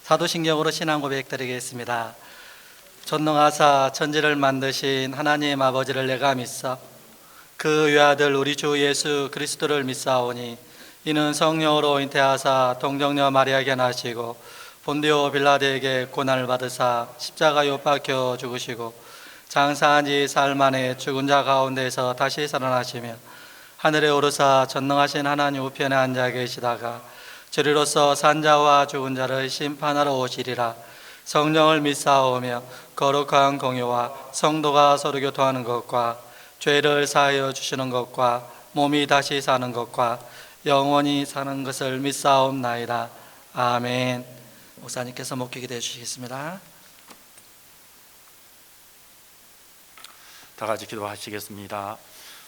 사도신경으로 신앙 고백드리겠습니다. 전능하사 천지를 만드신 하나님 아버지를 내가 믿사 그 외아들 우리 주 예수 그리스도를 믿사오니 이는 성령으로 잉태하사 동정녀 마리아에게 나시고 본디오 빌라드에게 고난을 받으사 십자가에 못 박혀 죽으시고 장사한 지 사흘 만에 죽은 자 가운데서 다시 살아나시며 하늘에 오르사 전능하신 하나님 우편에 앉아 계시다가 저리로서 산자와 죽은 자를 심판하러 오시리라. 성령을 믿사오며 거룩한 공유와 성도가 서로 교통하는 것과 죄를 사하여 주시는 것과 몸이 다시 사는 것과 영원히 사는 것을 믿사옵나이다. 아멘. 목사님께서 목회 기도해 주시겠습니다. 다 같이 기도하시겠습니다.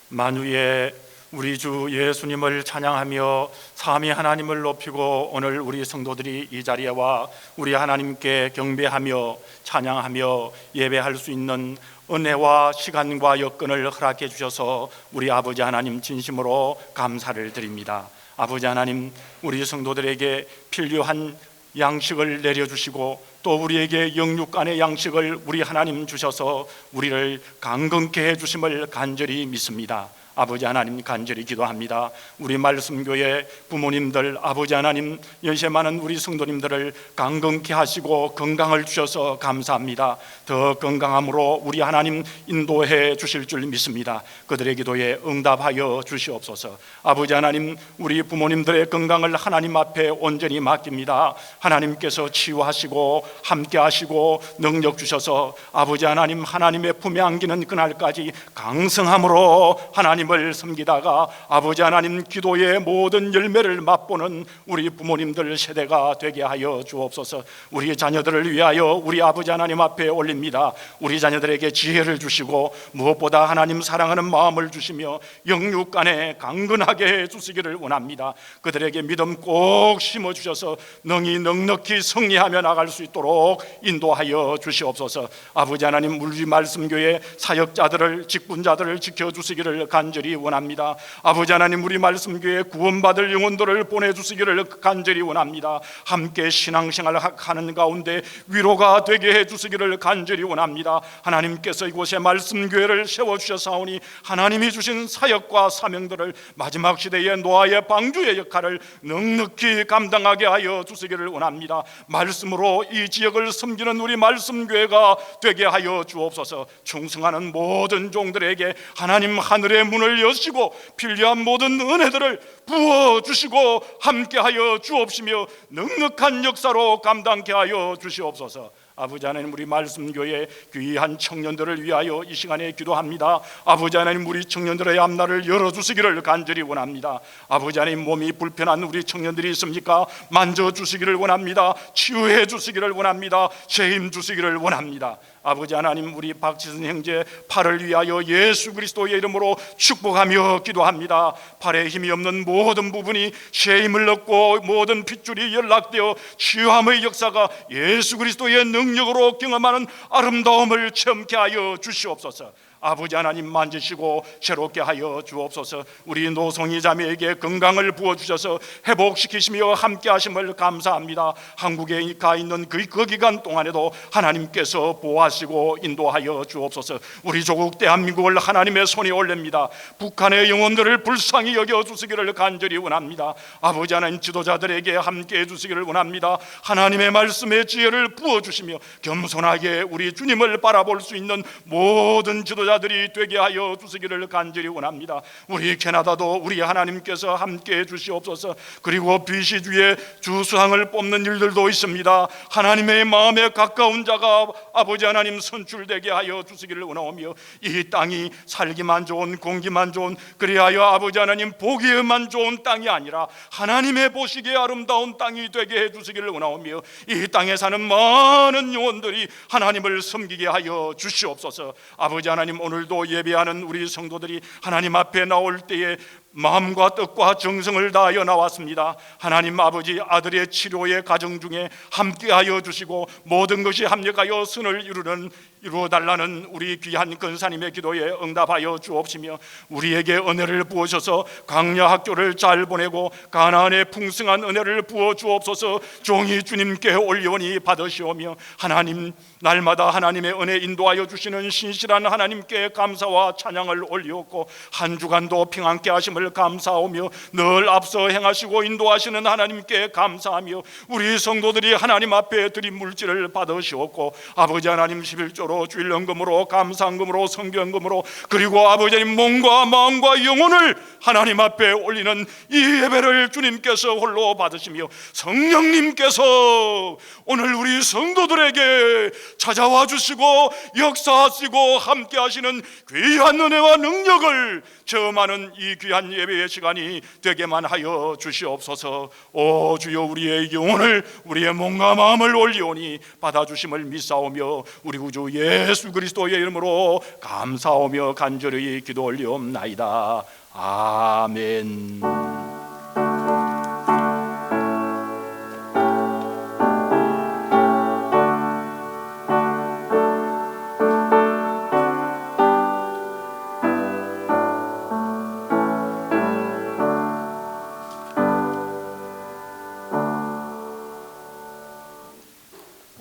만유의 우리 주 예수님을 찬양하며 삼위 하나님을 높이고 오늘 우리 성도들이 이 자리에 와 우리 하나님께 경배하며 찬양하며 예배할 수 있는 은혜와 시간과 여건을 허락해 주셔서 우리 아버지 하나님 진심으로 감사를 드립니다. 아버지 하나님, 우리 성도들에게 필요한 양식을 내려주시고 또 우리에게 영육간의 양식을 우리 하나님 주셔서 우리를 강건케 해주심을 간절히 믿습니다. 아버지 하나님, 간절히 기도합니다. 우리 말씀교회 부모님들, 아버지 하나님, 연세 많은 우리 성도님들을 강건케 하시고 건강을 주셔서 감사합니다. 더 건강함으로 우리 하나님 인도해 주실 줄 믿습니다. 그들의 기도에 응답하여 주시옵소서. 아버지 하나님, 우리 부모님들의 건강을 하나님 앞에 온전히 맡깁니다. 하나님께서 치유하시고 함께 하시고 능력 주셔서 아버지 하나님, 하나님의 품에 안기는 그날까지 강성함으로 하나님을 섬기다가 아버지 하나님 기도의 모든 열매를 맛보는 우리 부모님들 세대가 되게 하여 주옵소서. 우리 자녀들을 위하여 우리 아버지 하나님 앞에 올립니다. 우리 자녀들에게 지혜를 주시고 무엇보다 하나님 사랑하는 마음을 주시며 영육간에 강건하게 해 주시기를 원합니다. 그들에게 믿음 꼭 심어 주셔서 능히 넉넉히 승리하며 나갈 수 있도록 인도하여 주시옵소서. 아버지 하나님, 우리 말씀교회 사역자들을, 직분자들을 지켜주시기를 간절히 원합니다. 아버지 하나님, 우리 말씀교회 구원받을 영혼들을 보내주시기를 간절히 원합니다. 함께 신앙생활을 하는 가운데 위로가 되게 해주시기를 간절히 원합니다. 하나님께서 이곳에 말씀교회를 세워주셨사오니 하나님이 주신 사역과 사명들을 마지막 시대의 노아의 방주의 역할을 넉넉히 감당하게 하여 주시기를 원합니다. 말씀으로 이 지역을 섬기는 우리 말씀교회가 되게 하여 주옵소서. 충성하는 모든 종들에게 하나님 하늘의 문을 여시고 필요한 모든 은혜들을 부어주시고 함께하여 주옵시며 넉넉한 역사로 감당케 하여 주시옵소서. 아버지 하나님, 우리 말씀교회 귀한 청년들을 위하여 이 시간에 기도합니다. 아버지 하나님, 우리 청년들의 앞날을 열어주시기를 간절히 원합니다. 아버지 하나님, 몸이 불편한 우리 청년들이 있습니까? 만져주시기를 원합니다. 치유해 주시기를 원합니다. 재임 주시기를 원합니다. 아버지 하나님, 우리 박지선 형제 팔을 위하여 예수 그리스도의 이름으로 축복하며 기도합니다. 팔에 힘이 없는 모든 부분이 새 힘을 얻고 모든 핏줄이 연락되어 치유함의 역사가 예수 그리스도의 능력으로 경험하는 아름다움을 체험케 하여 주시옵소서. 아버지 하나님, 만지시고 새롭게 하여 주옵소서. 우리 노송이 자매에게 건강을 부어주셔서 회복시키시며 함께 하심을 감사합니다. 한국에 가 있는 그 기간 동안에도 하나님께서 보호하시고 인도하여 주옵소서. 우리 조국 대한민국을 하나님의 손에 올립니다. 북한의 영혼들을 불쌍히 여겨주시기를 간절히 원합니다. 아버지 하나님, 지도자들에게 함께 해주시기를 원합니다. 하나님의 말씀의 지혜를 부어주시며 겸손하게 우리 주님을 바라볼 수 있는 모든 지도자들이 되게 하여 주시기를 간절히 원합니다. 우리 캐나다도 우리 하나님께서 함께 해 주시옵소서. 그리고 BC주의 주수상을 뽑는 일들도 있습니다. 하나님의 마음에 가까운 자가 아버지 하나님 선출되게 하여 주시기를 원하오며 이 땅이 살기만 좋은, 공기만 좋은, 그리하여 아버지 하나님 보기에만 좋은 땅이 아니라 하나님의 보시기에 아름다운 땅이 되게 해 주시기를 원하오며 이 땅에 사는 많은 영혼들이 하나님을 섬기게 하여 주시옵소서. 아버지 하나님, 오늘도 예배하는 우리 성도들이 하나님 앞에 나올 때에 마음과 뜻과 정성을 다하여 나왔습니다. 하나님 아버지, 아들의 치료의 과정 중에 함께하여 주시고 모든 것이 합력하여 선을 이루어달라는 우리 귀한 근사님의 기도에 응답하여 주옵시며, 우리에게 은혜를 부으셔서 광야 학교를 잘 보내고 가나안의 풍성한 은혜를 부어 주옵소서. 종이 주님께 올리오니 받으시오며, 하나님 날마다 하나님의 은혜 인도하여 주시는 신실한 하나님께 감사와 찬양을 올리옵고, 한 주간도 평안케 하심을 감사하며 늘 앞서 행하시고 인도하시는 하나님께 감사하며, 우리 성도들이 하나님 앞에 드린 물질을 받으시옵고, 아버지 하나님 11조로 주일연금으로 감사헌금으로 성경금으로 그리고 아버지 하나님 몸과 마음과 영혼을 하나님 앞에 올리는 이 예배를 주님께서 홀로 받으시며, 성령님께서 오늘 우리 성도들에게 찾아와 주시고 역사하시고 함께 하시는 귀한 은혜와 능력을 체험하는 이 귀한 예배의 시간이 되게만 하여 주시옵소서. 오 주여, 우리의 영혼을 우리의 몸과 마음을 올리오니 받아주심을 믿사오며 우리 구주 예수 그리스도의 이름으로 감사하며 간절히 기도 올리옵나이다. 아멘.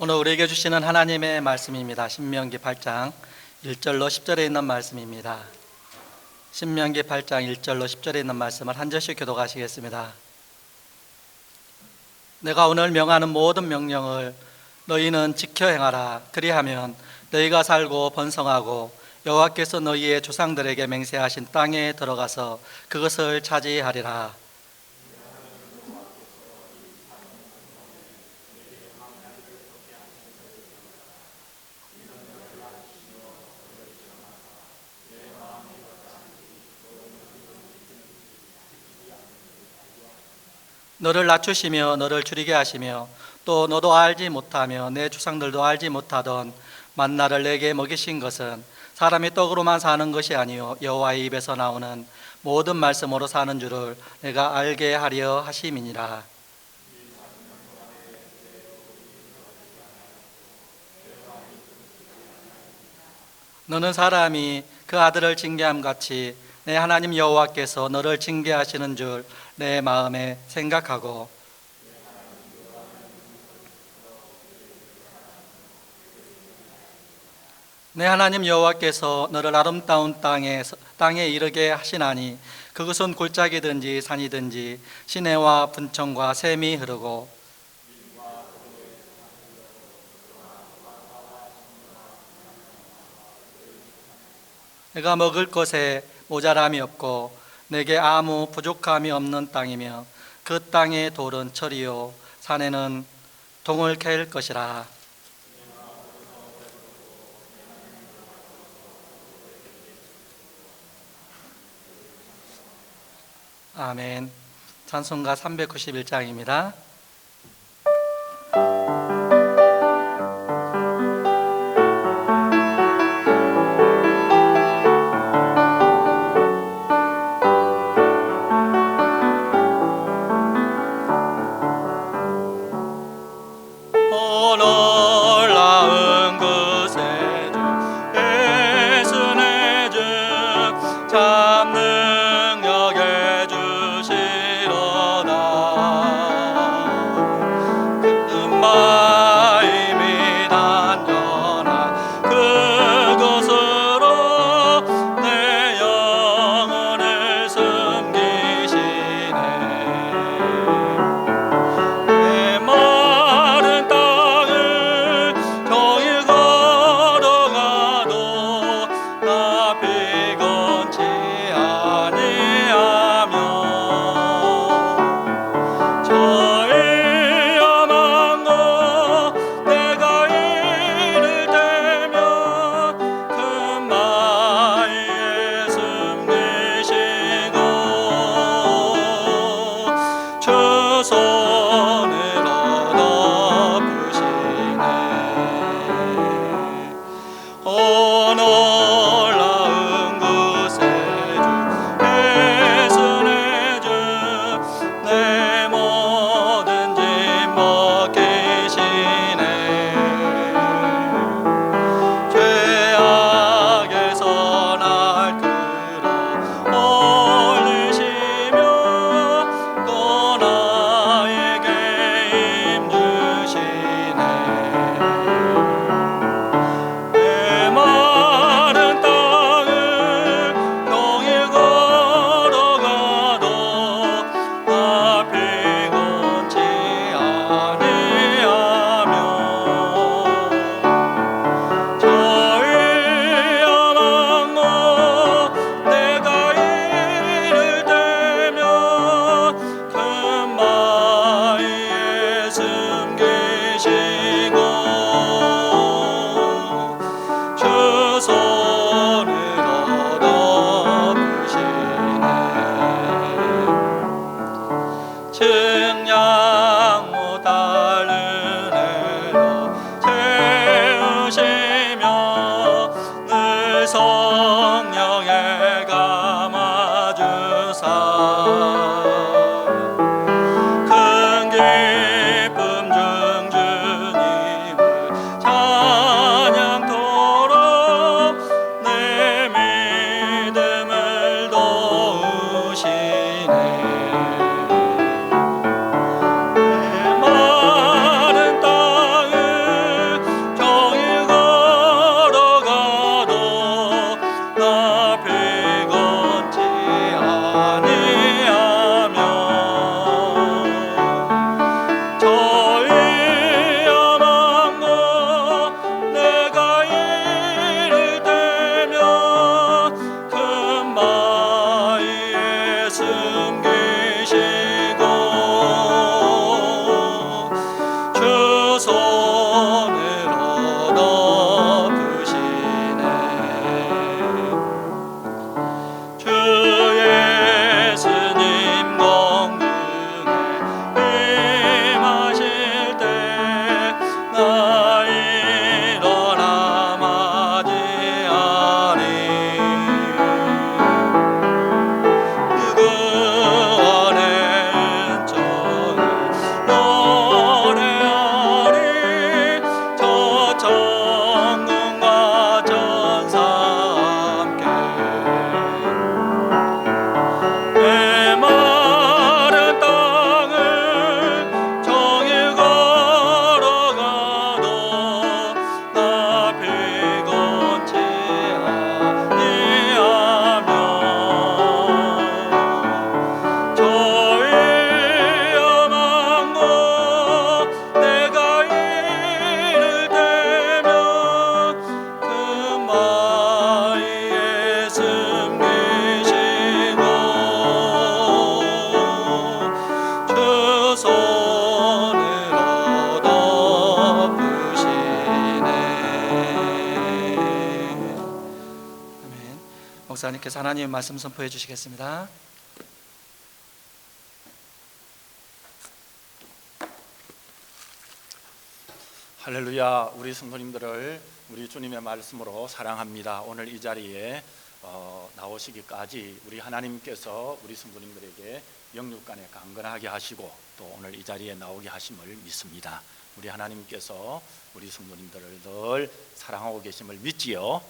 오늘 우리에게 주시는 하나님의 말씀입니다. 신명기 8장 1절로 10절에 있는 말씀입니다. 신명기 8장 1절로 10절에 있는 말씀을 한 절씩 교독하시겠습니다. 내가 오늘 명하는 모든 명령을 너희는 지켜 행하라. 그리하면 너희가 살고 번성하고 여호와께서 너희의 조상들에게 맹세하신 땅에 들어가서 그것을 차지하리라. 너를 낮추시며 너를 줄이게 하시며 또 너도 알지 못하며 내 조상들도 알지 못하던 만나를 내게 먹이신 것은 사람이 떡으로만 사는 것이 아니요 여호와의 입에서 나오는 모든 말씀으로 사는 줄을 내가 알게 하려 하심이니라. 너는 사람이 그 아들을 징계함 같이 내 하나님 여호와께서 너를 징계하시는 줄 내 마음에 생각하고, 내 하나님 여호와께서 너를 아름다운 땅에 이르게 하시나니 그것은 골짜기든지 산이든지 시내와 분청과 샘이 흐르고 내가 먹을 것에 모자람이 없고 내게 아무 부족함이 없는 땅이며 그 땅의 돌은 철이요 산에는 동을 캘 것이라. 아멘. 찬송가 391장입니다. 저희 야망 손으로 덮으시네. 주 예수님 공중에 임하실 때 나 일어나 맞이하리. 그 안에 은총을 노래하리. 저 천군과 천사 함께 메마른 땅을 종일 걸어가도 나 피곤치 아니하며 저 위험한 곳 내가 이를 때면 금바위에 숨기시고 주 손으로 덮으시네. 아멘. 목사님께서 하나님의 말씀 선포해 주시겠습니다. 할렐루야. 우리 성도님들을 우리 주님의 말씀으로 사랑합니다. 오늘 이 자리에 나오시기까지 우리 하나님께서 우리 성도님들에게 영육간에 강건하게 하시고 또 오늘 이 자리에 나오게 하심을 믿습니다. 우리 하나님께서 우리 성도님들을 늘 사랑하고 계심을 믿지요.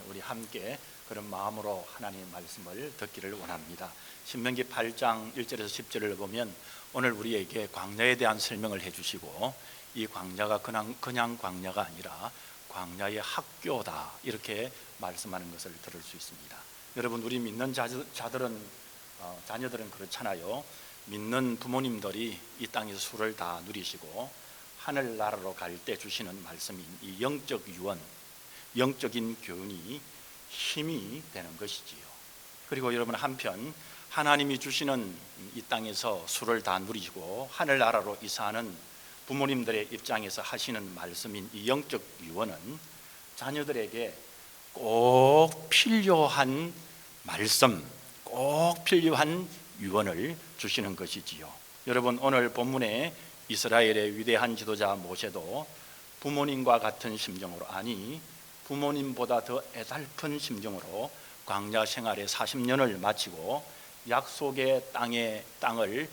우리 함께 그런 마음으로 하나님의 말씀을 듣기를 원합니다. 신명기 8장 1절에서 10절을 보면 오늘 우리에게 광야에 대한 설명을 해주시고 이 광야가 그냥 광야가 아니라 광야의 학교다 이렇게 말씀하는 것을 들을 수 있습니다. 여러분, 우리 믿는 자녀들은 그렇잖아요. 믿는 부모님들이 이 땅에서 수를 다 누리시고 하늘나라로 갈 때 주시는 말씀인 이 영적 유언, 영적인 교훈이 힘이 되는 것이지요. 그리고 여러분, 한편 하나님이 주시는 이 땅에서 수를 다 누리시고 하늘나라로 이사하는 부모님들의 입장에서 하시는 말씀인 이 영적 유언은 자녀들에게 꼭 필요한 말씀, 꼭 필요한 유언을 주시는 것이지요. 여러분, 오늘 본문에 이스라엘의 위대한 지도자 모세도 부모님과 같은 심정으로, 아니 부모님보다 더 애달픈 심정으로 광야 생활의 40년을 마치고 약속의 땅을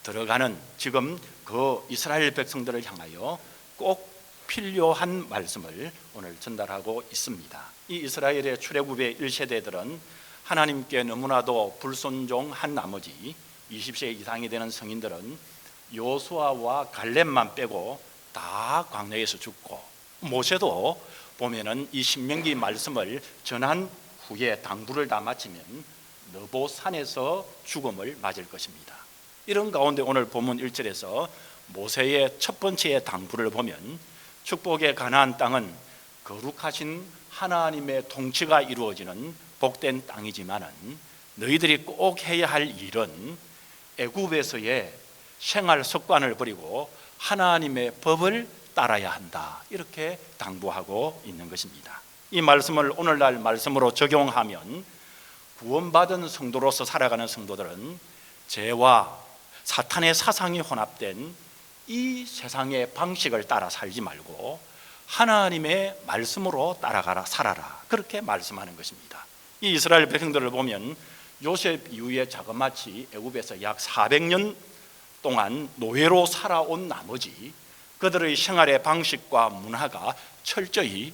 들어가는 지금 그 이스라엘 백성들을 향하여 꼭 필요한 말씀을 오늘 전달하고 있습니다. 이 이스라엘의 출애굽의 1세대들은 하나님께 너무나도 불순종한 나머지 20세 이상이 되는 성인들은 여호수아와 갈렙만 빼고 다 광야에서 죽고, 모세도 보면은 이 신명기 말씀을 전한 후에 당부를 다 마치면 느보산에서 죽음을 맞을 것입니다. 이런 가운데 오늘 본문 1절에서 모세의 첫 번째 당부를 보면 축복의 가나안 땅은 거룩하신 하나님의 통치가 이루어지는 복된 땅이지만은 너희들이 꼭 해야 할 일은 애굽에서의 생활 습관을 버리고 하나님의 법을 따라야 한다, 이렇게 당부하고 있는 것입니다. 이 말씀을 오늘날 말씀으로 적용하면 구원받은 성도로서 살아가는 성도들은 죄와 사탄의 사상이 혼합된 이 세상의 방식을 따라 살지 말고 하나님의 말씀으로 따라가라, 살아라, 그렇게 말씀하는 것입니다. 이 이스라엘 백성들을 보면 요셉 이후에 자그마치 애굽에서 약 400년 동안 노예로 살아온 나머지 그들의 생활의 방식과 문화가 철저히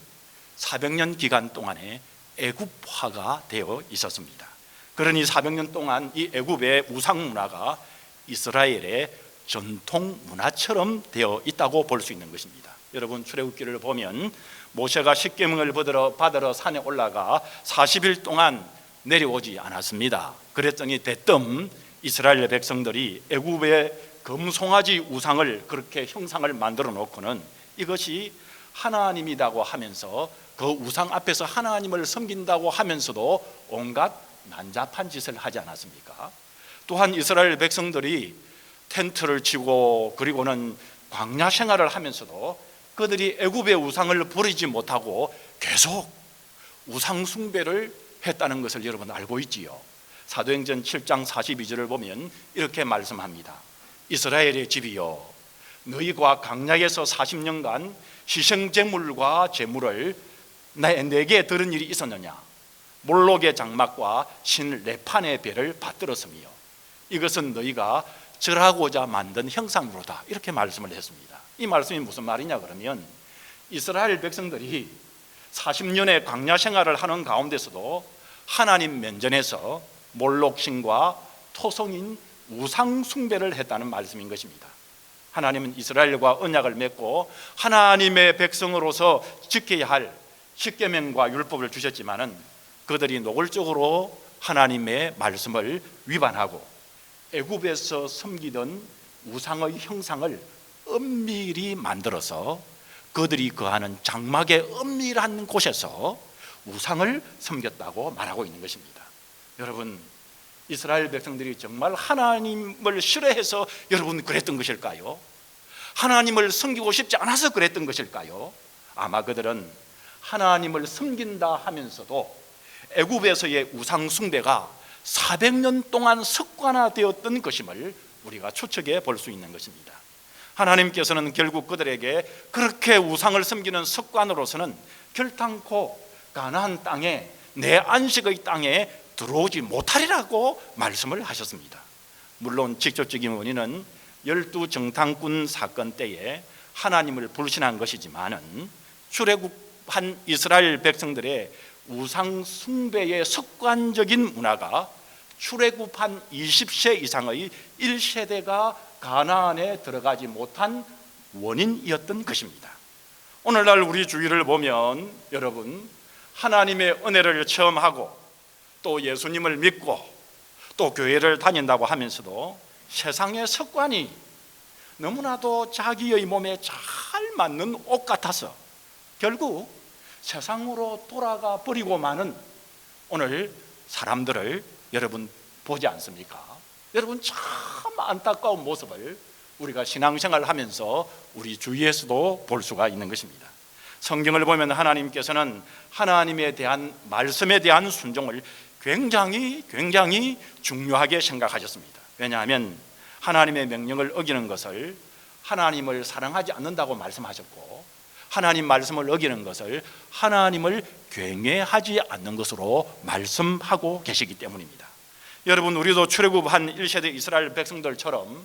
400년 기간 동안에 애굽화가 되어 있었습니다. 그러니 400년 동안 이 애굽의 우상 문화가 이스라엘의 전통 문화처럼 되어 있다고 볼 수 있는 것입니다. 여러분, 출애굽기를 보면 모세가 십계명을 받으러 산에 올라가 40일 동안 내려오지 않았습니다. 그랬더니 대뜸 이스라엘 백성들이 애굽의 금송아지 우상을, 그렇게 형상을 만들어 놓고는 이것이 하나님이라고 하면서 그 우상 앞에서 하나님을 섬긴다고 하면서도 온갖 난잡한 짓을 하지 않았습니까? 또한 이스라엘 백성들이 텐트를 치고 그리고는 광야 생활을 하면서도 그들이 애굽의 우상을 버리지 못하고 계속 우상 숭배를 했다는 것을 여러분 알고 있지요. 사도행전 7장 42절을 보면 이렇게 말씀합니다. 이스라엘의 집이여, 너희가 광야에서 40년간 희생제물과 제물을 내게 들은 일이 있었느냐? 몰록의 장막과 신 레판의 배를 받들었으며 이것은 너희가 절하고자 만든 형상으로다. 이렇게 말씀을 했습니다. 이 말씀이 무슨 말이냐 그러면 이스라엘 백성들이 40년의 광야 생활을 하는 가운데서도 하나님 면전에서 몰록신과 토성인 우상 숭배를 했다는 말씀인 것입니다. 하나님은 이스라엘과 언약을 맺고 하나님의 백성으로서 지켜야 할 십계명과 율법을 주셨지만은 그들이 노골적으로 하나님의 말씀을 위반하고 애굽에서 섬기던 우상의 형상을 은밀히 만들어서 그들이 거하는 장막의 은밀한 곳에서 우상을 섬겼다고 말하고 있는 것입니다. 여러분, 이스라엘 백성들이 정말 하나님을 싫어해서 여러분 그랬던 것일까요? 하나님을 섬기고 싶지 않아서 그랬던 것일까요? 아마 그들은 하나님을 섬긴다 하면서도 애굽에서의 우상 숭배가 400년 동안 습관화되었던 것임을 우리가 추측해 볼 수 있는 것입니다. 하나님께서는 결국 그들에게 그렇게 우상을 섬기는 습관으로서는 결탄코 가나안 땅에, 내 안식의 땅에 들어오지 못하리라고 말씀을 하셨습니다. 물론 직접적인 원인은 12정탐꾼 사건 때에 하나님을 불신한 것이지만은 출애굽한 이스라엘 백성들의 우상 숭배의 습관적인 문화가 출애굽한 20세 이상의 1세대가 가나안에 들어가지 못한 원인이었던 것입니다. 오늘날 우리 주위를 보면 여러분, 하나님의 은혜를 체험하고 또 예수님을 믿고 또 교회를 다닌다고 하면서도 세상의 습관이 너무나도 자기의 몸에 잘 맞는 옷 같아서 결국 세상으로 돌아가 버리고 마는 오늘 사람들을 여러분 보지 않습니까? 여러분, 참 안타까운 모습을 우리가 신앙생활을 하면서 우리 주위에서도 볼 수가 있는 것입니다. 성경을 보면 하나님께서는 하나님에 대한 말씀에 대한 순종을 굉장히 중요하게 생각하셨습니다. 왜냐하면 하나님의 명령을 어기는 것을 하나님을 사랑하지 않는다고 말씀하셨고, 하나님 말씀을 어기는 것을 하나님을 경외하지 않는 것으로 말씀하고 계시기 때문입니다. 여러분, 우리도 출애굽한 1세대 이스라엘 백성들처럼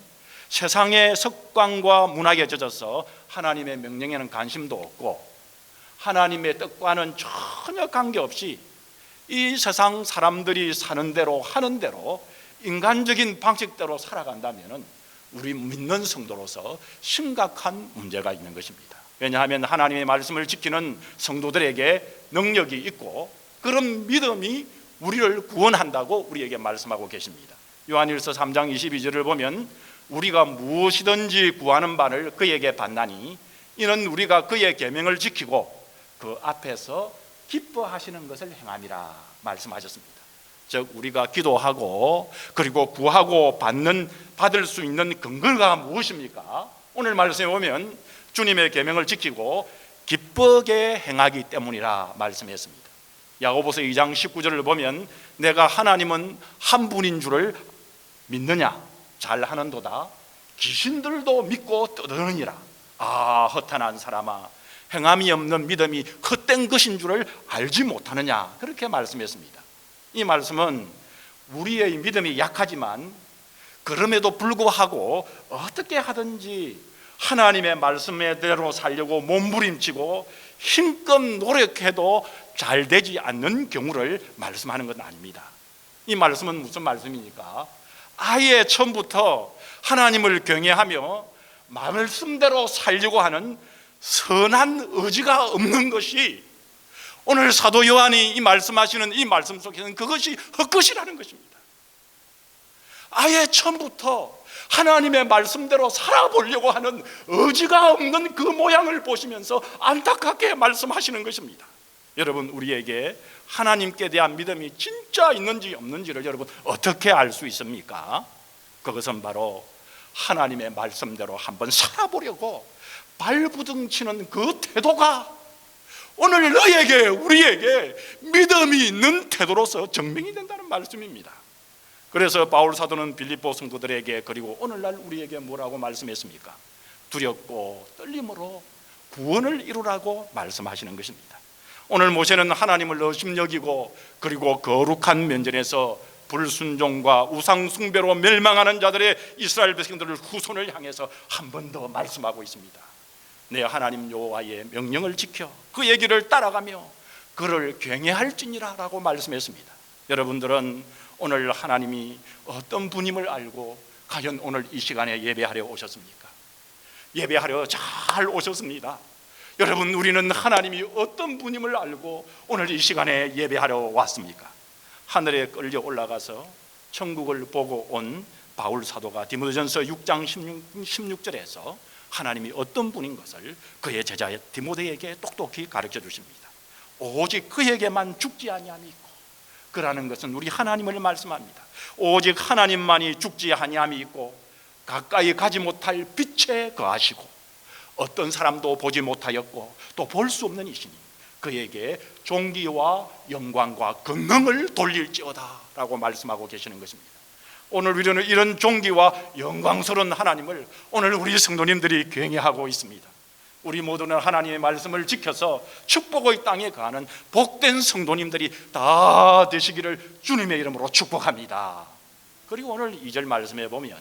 세상의 습관과 문화에 젖어서 하나님의 명령에는 관심도 없고 하나님의 뜻과는 전혀 관계없이 이 세상 사람들이 사는 대로 하는 대로 인간적인 방식대로 살아간다면 우리 믿는 성도로서 심각한 문제가 있는 것입니다. 왜냐하면 하나님의 말씀을 지키는 성도들에게 능력이 있고 그런 믿음이 우리를 구원한다고 우리에게 말씀하고 계십니다. 요한일서 3장 22절을 보면 우리가 무엇이든지 구하는 바를 그에게 받나니 이는 우리가 그의 계명을 지키고 그 앞에서 기뻐하시는 것을 행함이라 말씀하셨습니다. 즉 우리가 기도하고 그리고 구하고 받을 수 있는 근거가 무엇입니까? 오늘 말씀에 보면 주님의 계명을 지키고 기쁘게 행하기 때문이라 말씀했습니다. 야고보서 2장 19절을 보면 내가 하나님은 한 분인 줄을 믿느냐? 잘하는도다. 귀신들도 믿고 떠드느니라. 아, 허탄한 사람아, 행함이 없는 믿음이 헛된 것인 줄을 알지 못하느냐? 그렇게 말씀했습니다. 이 말씀은 우리의 믿음이 약하지만 그럼에도 불구하고 어떻게 하든지 하나님의 말씀대로 살려고 몸부림치고 힘껏 노력해도 잘 되지 않는 경우를 말씀하는 건 아닙니다. 이 말씀은 무슨 말씀입니까? 아예 처음부터 하나님을 경외하며 말씀대로 살려고 하는 선한 의지가 없는 것이 오늘 사도 요한이 이 말씀하시는 이 말씀 속에는 그것이 헛것이라는 것입니다. 아예 처음부터 하나님의 말씀대로 살아보려고 하는 의지가 없는 그 모양을 보시면서 안타깝게 말씀하시는 것입니다. 여러분, 우리에게 하나님께 대한 믿음이 진짜 있는지 없는지를 여러분 어떻게 알 수 있습니까? 그것은 바로 하나님의 말씀대로 한번 살아보려고 발부둥치는 그 태도가 오늘 너에게, 우리에게 믿음이 있는 태도로서 증명이 된다는 말씀입니다. 그래서 바울 사도는 빌립보 성도들에게, 그리고 오늘날 우리에게 뭐라고 말씀했습니까? 두렵고 떨림으로 구원을 이루라고 말씀하시는 것입니다. 오늘 모세는 하나님을 의심여기고 그리고 거룩한 면전에서 불순종과 우상 숭배로 멸망하는 자들의 이스라엘 백성들을 후손을 향해서 한 번 더 말씀하고 있습니다. 내 하나님 여호와의 명령을 지켜 그 얘기를 따라가며 그를 경외할지니라 라고 말씀했습니다. 여러분들은 오늘 하나님이 어떤 분임을 알고 과연 오늘 이 시간에 예배하려 오셨습니까? 예배하려 잘 오셨습니다. 여러분, 우리는 하나님이 어떤 분임을 알고 오늘 이 시간에 예배하려 왔습니까? 하늘에 끌려 올라가서 천국을 보고 온 바울 사도가 디모데전서 6장 16절에서 하나님이 어떤 분인 것을 그의 제자 디모데에게 똑똑히 가르쳐 주십니다. 오직 그에게만 죽지 아니함이 있고, 그라는 것은 우리 하나님을 말씀합니다. 오직 하나님만이 죽지 아니함이 있고 가까이 가지 못할 빛에 거하시고 어떤 사람도 보지 못하였고 또 볼 수 없는 이시니 그에게 존귀와 영광과 권능을 돌릴지어다 라고 말씀하고 계시는 것입니다. 오늘 우리는 이런 존귀와 영광스러운 하나님을 오늘 우리 성도님들이 경외하고 있습니다. 우리 모두는 하나님의 말씀을 지켜서 축복의 땅에 거하는 복된 성도님들이 다 되시기를 주님의 이름으로 축복합니다. 그리고 오늘 2절 말씀에 보면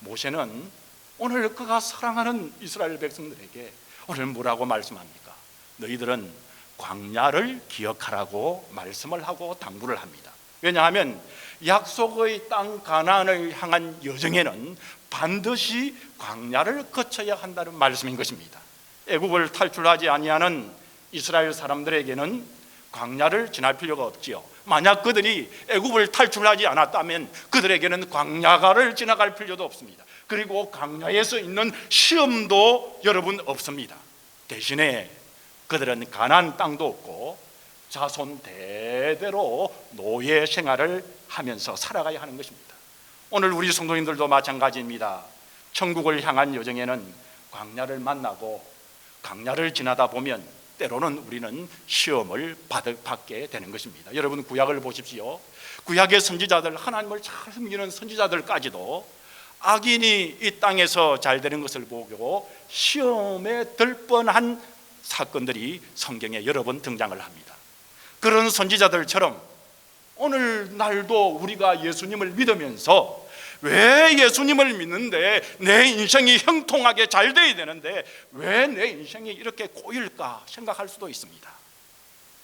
모세는 오늘 그가 사랑하는 이스라엘 백성들에게 오늘 뭐라고 말씀합니까? 너희들은 광야를 기억하라고 말씀을 하고 당부를 합니다. 왜냐하면 약속의 땅 가나안을 향한 여정에는 반드시 광야를 거쳐야 한다는 말씀인 것입니다. 애굽을 탈출하지 아니하는 이스라엘 사람들에게는 광야를 지날 필요가 없지요. 만약 그들이 애굽을 탈출하지 않았다면 그들에게는 광야가를 지나갈 필요도 없습니다. 그리고 광야에서 있는 시험도 여러분 없습니다. 대신에 그들은 가나안 땅도 없고 자손 대대로 노예 생활을 하면서 살아가야 하는 것입니다. 오늘 우리 성도님들도 마찬가지입니다. 천국을 향한 여정에는 광야를 만나고 광야를 지나다 보면 때로는 우리는 시험을 받게 되는 것입니다. 여러분, 구약을 보십시오. 구약의 선지자들, 하나님을 잘 섬기는 선지자들까지도 악인이 이 땅에서 잘 되는 것을 보고 시험에 들 뻔한 사건들이 성경에 여러 번 등장을 합니다. 그런 선지자들처럼 오늘날도 우리가 예수님을 믿으면서 왜 예수님을 믿는데 내 인생이 형통하게 잘 돼야 되는데 왜 내 인생이 이렇게 꼬일까 생각할 수도 있습니다.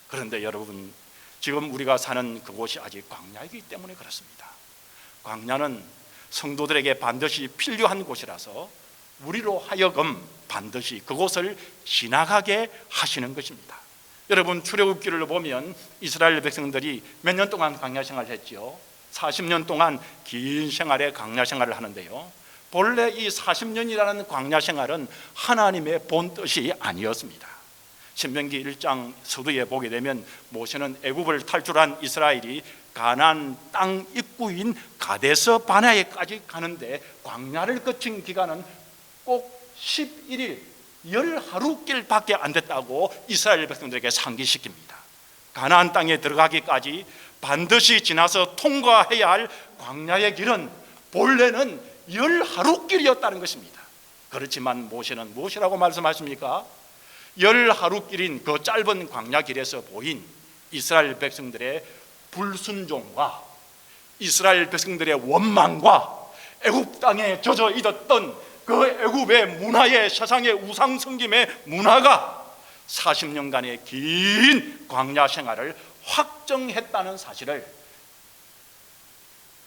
그런데 여러분, 지금 우리가 사는 그곳이 아직 광야이기 때문에 그렇습니다. 광야는 성도들에게 반드시 필요한 곳이라서 우리로 하여금 반드시 그곳을 지나가게 하시는 것입니다. 여러분, 출애굽기를 보면 이스라엘 백성들이 몇 년 동안 광야 생활을 했죠? 40년 동안 긴 생활에 광야 생활을 하는데요, 본래 이 40년이라는 광야 생활은 하나님의 본뜻이 아니었습니다. 신명기 1장 서두에 보게 되면 모세는 애굽을 탈출한 이스라엘이 가나안 땅 입구인 가데스 바네아에까지 가는데 광야를 거친 기간은 꼭 11일 10하루길밖에 안 됐다고 이스라엘 백성들에게 상기시킵니다. 가나안 땅에 들어가기까지 반드시 지나서 통과해야 할 광야의 길은 본래는 10하루길이었다는 것입니다. 그렇지만 모세는 무엇이라고 말씀하십니까? 10하루길인 그 짧은 광야 길에서 보인 이스라엘 백성들의 불순종과 이스라엘 백성들의 원망과 애굽 땅에 젖어 있었던 그 애굽의 문화의, 세상의 우상 섬김의 문화가 40년간의 긴 광야 생활을 확정했다는 사실을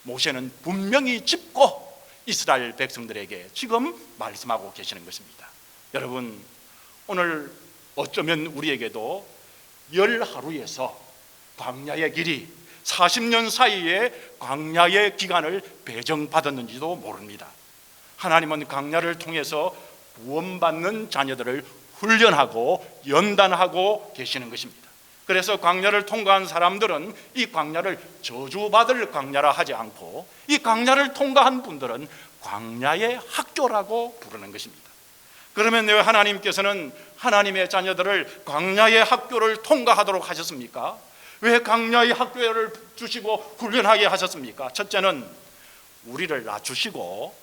모세는 분명히 짚고 이스라엘 백성들에게 지금 말씀하고 계시는 것입니다. 여러분, 오늘 어쩌면 우리에게도 10하루에서 광야의 길이 40년 사이에 광야의 기간을 배정받았는지도 모릅니다. 하나님은 광야를 통해서 구원받는 자녀들을 훈련하고 연단하고 계시는 것입니다. 그래서 광야를 통과한 사람들은 이 광야를 저주받을 광야라 하지 않고 이 광야를 통과한 분들은 광야의 학교라고 부르는 것입니다. 그러면 왜 하나님께서는 하나님의 자녀들을 광야의 학교를 통과하도록 하셨습니까? 왜 광야의 학교를 주시고 훈련하게 하셨습니까? 첫째는 우리를 낮추시고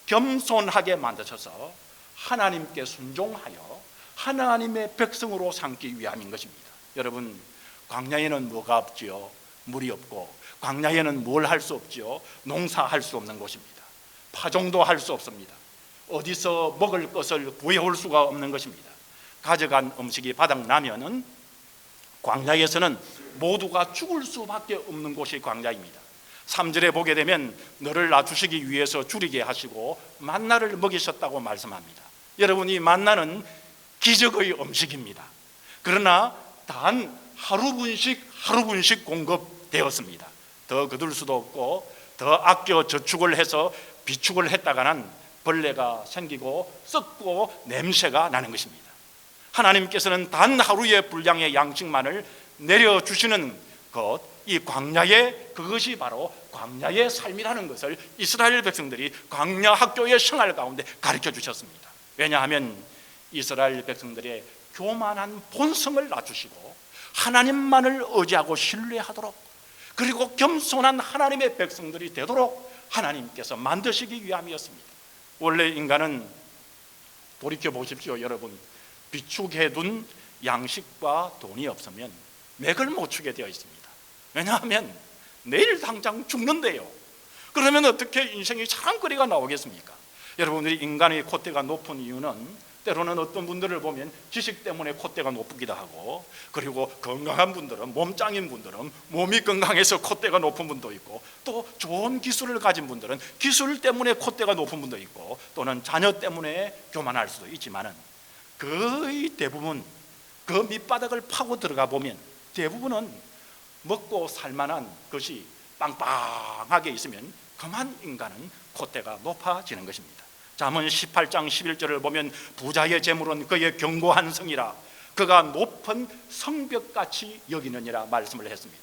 겸손하게 만드셔서 하나님께 순종하여 하나님의 백성으로 삼기 위함인 것입니다. 여러분, 광야에는 뭐가 없지요? 물이 없고, 광야에는 뭘 할 수 없지요? 농사할 수 없는 곳입니다. 파종도 할 수 없습니다. 어디서 먹을 것을 구해올 수가 없는 것입니다. 가져간 음식이 바닥나면은 광야에서는 모두가 죽을 수밖에 없는 곳이 광야입니다. 3절에 보게 되면 너를 낮추시기 위해서 줄이게 하시고 만나를 먹이셨다고 말씀합니다. 여러분, 이 만나는 기적의 음식입니다. 그러나 단 하루 분씩 공급되었습니다. 더 거둘 수도 없고 더 아껴 저축을 해서 비축을 했다가는 벌레가 생기고 썩고 냄새가 나는 것입니다. 하나님께서는 단 하루의 분량의 양식만을 내려주시는 것, 이 광야의 그것이 바로 광야의 삶이라는 것을 이스라엘 백성들이 광야 학교의 생활 가운데 가르쳐 주셨습니다. 왜냐하면 이스라엘 백성들의 교만한 본성을 낮추시고 하나님만을 의지하고 신뢰하도록, 그리고 겸손한 하나님의 백성들이 되도록 하나님께서 만드시기 위함이었습니다. 원래 인간은, 돌이켜 보십시오 여러분, 비축해둔 양식과 돈이 없으면 맥을 못 추게 되어 있습니다. 왜냐하면 내일 당장 죽는데요. 그러면 어떻게 인생이 자랑거리가 나오겠습니까? 여러분, 우리 인간의 콧대가 높은 이유는 때로는 어떤 분들을 보면 지식 때문에 콧대가 높기도 하고, 그리고 건강한 분들은, 몸짱인 분들은 몸이 건강해서 콧대가 높은 분도 있고, 또 좋은 기술을 가진 분들은 기술 때문에 콧대가 높은 분도 있고, 또는 자녀 때문에 교만할 수도 있지만은 거의 대부분 그 밑바닥을 파고 들어가 보면 대부분은 먹고 살만한 것이 빵빵하게 있으면 그만 인간은 콧대가 높아지는 것입니다. 잠언 18장 11절을 보면 부자의 재물은 그의 견고한 성이라 그가 높은 성벽같이 여기느니라 말씀을 했습니다.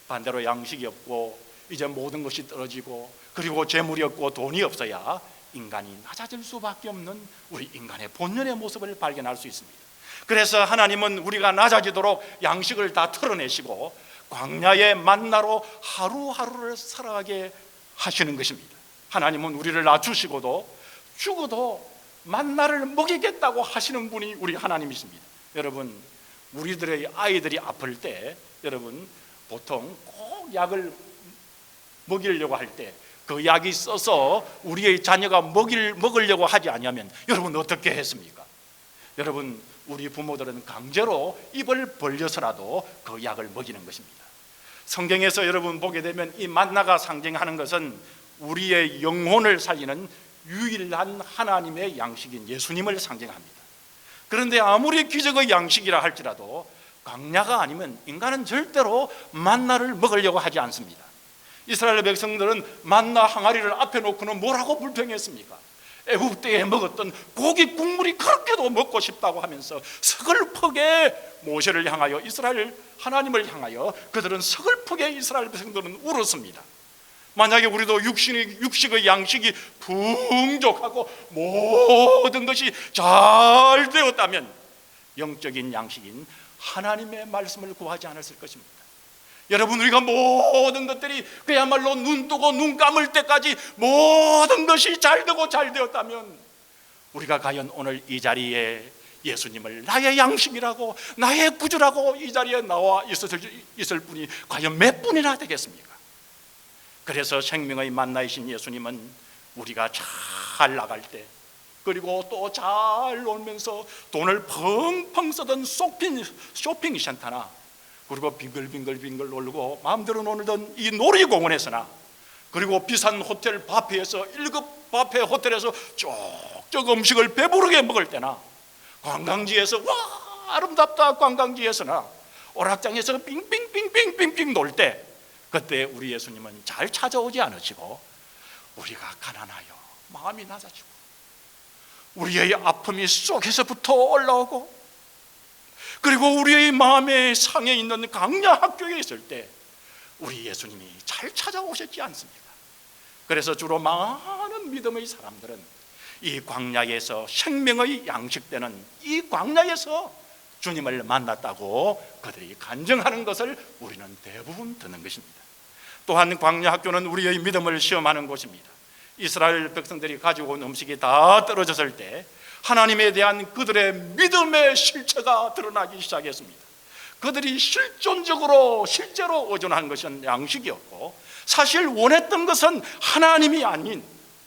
반대로 양식이 없고 이제 모든 것이 떨어지고 그리고 재물이 없고 돈이 없어야 인간이 낮아질 수밖에 없는 우리 인간의 본연의 모습을 발견할 수 있습니다. 그래서 하나님은 우리가 낮아지도록 양식을 다 털어내시고 광야의 만나로 하루하루를 살아가게 하시는 것입니다. 하나님은 우리를 낮추시고도 죽어도 만나를 먹이겠다고 하시는 분이 우리 하나님이십니다. 여러분, 우리들의 아이들이 아플 때 여러분 보통 꼭 약을 먹이려고 할 때 그 약이 써서 우리의 자녀가 먹으려고 하지 않으면 여러분 어떻게 했습니까? 여러분, 우리 부모들은 강제로 입을 벌려서라도 그 약을 먹이는 것입니다. 성경에서 여러분 보게 되면 이 만나가 상징하는 것은 우리의 영혼을 살리는 유일한 하나님의 양식인 예수님을 상징합니다. 그런데 아무리 기적의 양식이라 할지라도 광야가 아니면 인간은 절대로 만나를 먹으려고 하지 않습니다. 이스라엘 백성들은 만나 항아리를 앞에 놓고는 뭐라고 불평했습니까? 애굽 때에 먹었던 고기 국물이 그렇게도 먹고 싶다고 하면서 서글프게 모세를 향하여, 이스라엘 하나님을 향하여 그들은 서글프게 이스라엘 백성들은 울었습니다. 만약에 우리도 육식의 양식이 풍족하고 모든 것이 잘 되었다면 영적인 양식인 하나님의 말씀을 구하지 않았을 것입니다. 여러분, 우리가 모든 것들이 그야말로 눈 뜨고 눈 감을 때까지 모든 것이 잘 되고 잘 되었다면 우리가 과연 오늘 이 자리에 예수님을 나의 양식이라고, 나의 구주라고 이 자리에 나와 있을 분이 과연 몇 분이나 되겠습니까? 그래서 생명의 만나이신 예수님은 우리가 잘 나갈 때, 그리고 또 잘 놀면서 돈을 펑펑 쓰던 쇼핑 센터나, 그리고 빙글빙글 놀고 마음대로 놀던 이 놀이공원에서나, 그리고 비싼 호텔 뷔페에서 1급 뷔페 호텔에서 쪽쪽 음식을 배부르게 먹을 때나, 관광지에서 와 아름답다 관광지에서나, 오락장에서 빙빙빙빙빙빙 놀 때, 그때 우리 예수님은 잘 찾아오지 않으시고 우리가 가난하여 마음이 낮아지고 우리의 아픔이 속에서부터 올라오고, 그리고 우리의 마음의 상에 있는 광야 학교에 있을 때 우리 예수님이 잘 찾아오셨지 않습니까? 그래서 주로 많은 믿음의 사람들은 이 광야에서 생명의 양식되는 이 광야에서 주님을 만났다고 그들이 간증하는 것을 우리는 대부분 듣는 것입니다. 또한 광야 학교는 우리의 믿음을 시험하는 곳입니다. 이스라엘 백성들이 가지고 온 음식이 다 떨어졌을 때 하나님에 대한 그들의 믿음의 실체가 드러나기 시작했습니다. 그들이 실존적으로 실제로 의존한 것은 양식이었고, 사실 원했던 것은 하나님이 아닌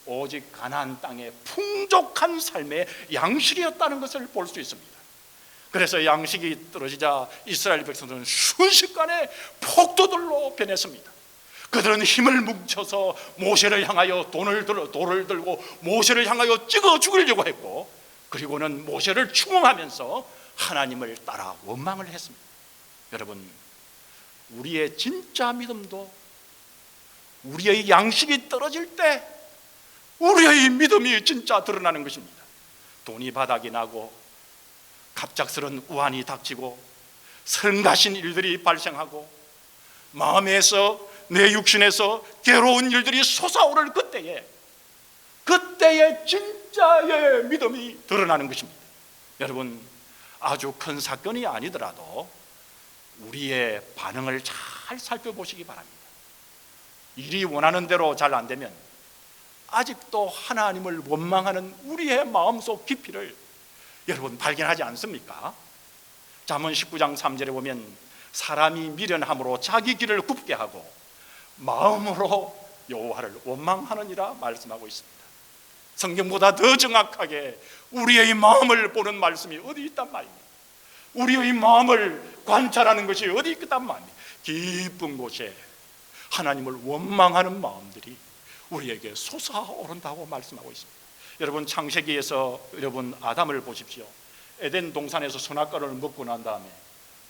오직 가나안 땅의 풍족한 삶의 양식이었다는 것을 볼 수 있습니다. 그래서 양식이 떨어지자 이스라엘 백성들은 순식간에 폭도들로 변했습니다. 그들은 힘을 뭉쳐서 모세를 향하여 돌을 들고 모세를 향하여 찍어 죽이려고 했고, 그리고는 모세를 추궁하면서 하나님을 따라 원망을 했습니다. 여러분, 우리의 진짜 믿음도 우리의 양식이 떨어질 때 우리의 믿음이 진짜 드러나는 것입니다. 돈이 바닥이 나고 갑작스런 우환이 닥치고 성가신 일들이 발생하고 마음에서 내 육신에서 괴로운 일들이 솟아오를 그때에 진짜의 믿음이 드러나는 것입니다. 여러분, 아주 큰 사건이 아니더라도 우리의 반응을 잘 살펴보시기 바랍니다. 일이 원하는 대로 잘 안 되면 아직도 하나님을 원망하는 우리의 마음속 깊이를 여러분 발견하지 않습니까? 잠언 19장 3절에 보면 사람이 미련함으로 자기 길을 굽게 하고 마음으로 여호와를 원망하느니라 말씀하고 있습니다. 성경보다 더 정확하게 우리의 마음을 보는 말씀이 어디 있단 말입니까? 우리의 마음을 관찰하는 것이 어디 있단 말입니까? 깊은 곳에 하나님을 원망하는 마음들이 우리에게 솟아오른다고 말씀하고 있습니다. 여러분, 창세기에서 여러분 아담을 보십시오. 에덴 동산에서 선악과를 먹고 난 다음에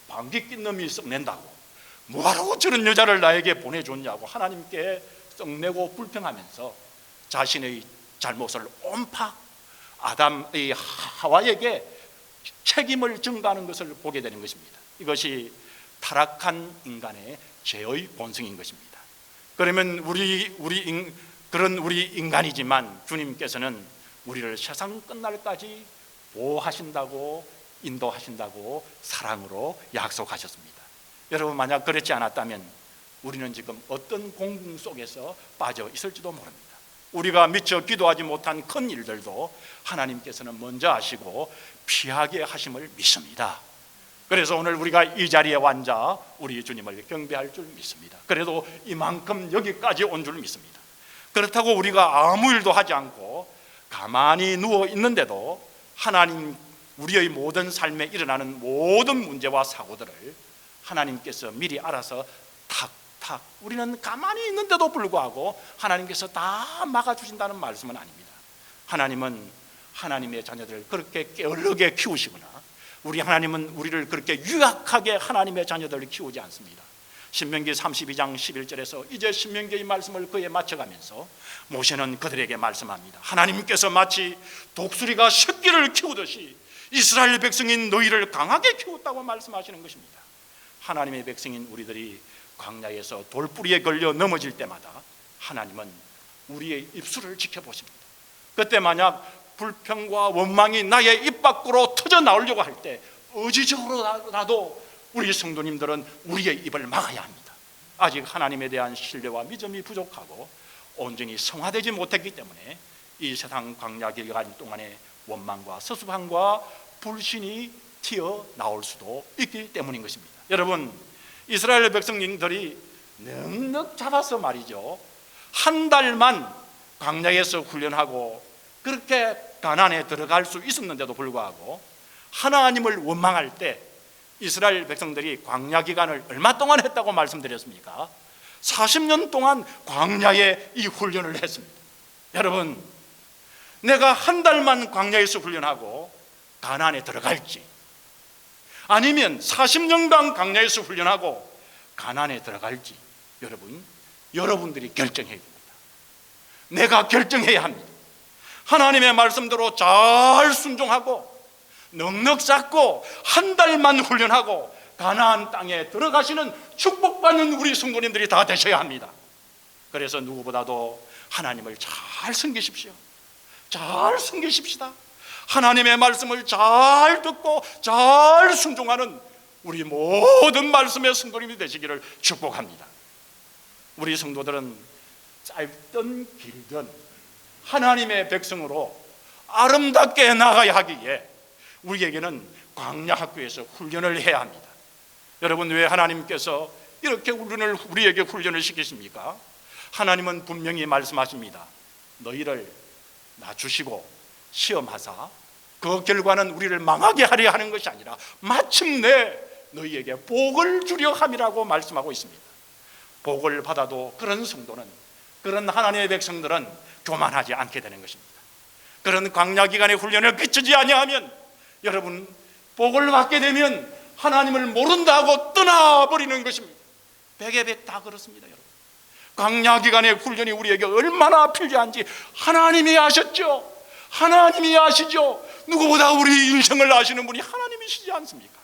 방귀 낀 놈이 썩낸다고, 뭐하러 저런 여자를 나에게 보내줬냐고 하나님께 썩내고 불평하면서 자신의 잘못을 온팍 아담의 하와에게 책임을 전가하는 것을 보게 되는 것입니다. 이것이 타락한 인간의 죄의 본성인 것입니다. 그러면 그런 우리 인간이지만 주님께서는 우리를 세상 끝날까지 보호하신다고 인도하신다고 사랑으로 약속하셨습니다. 여러분, 만약 그렇지 않았다면 우리는 지금 어떤 공궁 속에서 빠져 있을지도 모릅니다. 우리가 미처 기도하지 못한 큰 일들도 하나님께서는 먼저 아시고 피하게 하심을 믿습니다. 그래서 오늘 우리가 이 자리에 앉아 우리 주님을 경배할 줄 믿습니다. 그래도 이만큼 여기까지 온 줄 믿습니다. 그렇다고 우리가 아무 일도 하지 않고 가만히 누워 있는데도 하나님, 우리의 모든 삶에 일어나는 모든 문제와 사고들을 하나님께서 미리 알아서 탁탁, 우리는 가만히 있는데도 불구하고 하나님께서 다 막아주신다는 말씀은 아닙니다. 하나님은 하나님의 자녀들을 그렇게 게을르게 키우시거나 우리 하나님은 우리를 그렇게 유약하게 하나님의 자녀들을 키우지 않습니다. 신명기 32장 11절에서 이제 신명기의 말씀을 그에 맞춰가면서 모세는 그들에게 말씀합니다. 하나님께서 마치 독수리가 새끼를 키우듯이 이스라엘 백성인 너희를 강하게 키웠다고 말씀하시는 것입니다. 하나님의 백성인 우리들이 광야에서 돌뿌리에 걸려 넘어질 때마다 하나님은 우리의 입술을 지켜보십니다. 그때 만약 불평과 원망이 나의 입 밖으로 터져 나오려고 할 때 의지적으로라도 우리 성도님들은 우리의 입을 막아야 합니다. 아직 하나님에 대한 신뢰와 믿음이 부족하고 온전히 성화되지 못했기 때문에 이 세상 광야 기간 동안에 원망과 서슴함과 불신이 튀어나올 수도 있기 때문인 것입니다. 여러분, 이스라엘 백성들이 넉넉 잡아서 말이죠, 한 달만 광야에서 훈련하고 그렇게 가나안에 들어갈 수 있었는데도 불구하고 하나님을 원망할 때 이스라엘 백성들이 광야 기간을 얼마 동안 했다고 말씀드렸습니까? 40년 동안 광야에 이 훈련을 했습니다. 여러분, 내가 한 달만 광야에서 훈련하고 가나안에 들어갈지, 아니면 40년간 광야에서 훈련하고 가나안에 들어갈지, 여러분들이 결정해야 됩니다. 내가 결정해야 합니다. 하나님의 말씀대로 잘 순종하고 넉넉 쌓고 한 달만 훈련하고 가나안 땅에 들어가시는 축복받는 우리 성도님들이 다 되셔야 합니다. 그래서 누구보다도 하나님을 잘 섬기십시오. 잘 섬기십시다. 하나님의 말씀을 잘 듣고 잘 순종하는 우리 모든 말씀의 성도님이 되시기를 축복합니다. 우리 성도들은 짧든 길든 하나님의 백성으로 아름답게 나가야 하기에 우리에게는 광야 학교에서 훈련을 해야 합니다. 여러분, 왜 하나님께서 이렇게 우리에게 훈련을 시키십니까? 하나님은 분명히 말씀하십니다. 너희를 낮추시고 시험하사 그 결과는 우리를 망하게 하려 하는 것이 아니라 마침내 너희에게 복을 주려 함이라고 말씀하고 있습니다. 복을 받아도 그런 성도는, 그런 하나님의 백성들은 교만하지 않게 되는 것입니다. 그런 광야 기간의 훈련을 그치지 아니하면 여러분, 복을 받게 되면 하나님을 모른다고 떠나버리는 것입니다. 백에 백 다 그렇습니다. 여러분, 광야 기간의 훈련이 우리에게 얼마나 필요한지 하나님이 아셨죠. 하나님이 아시죠. 누구보다 우리 인생을 아시는 분이 하나님이시지 않습니까?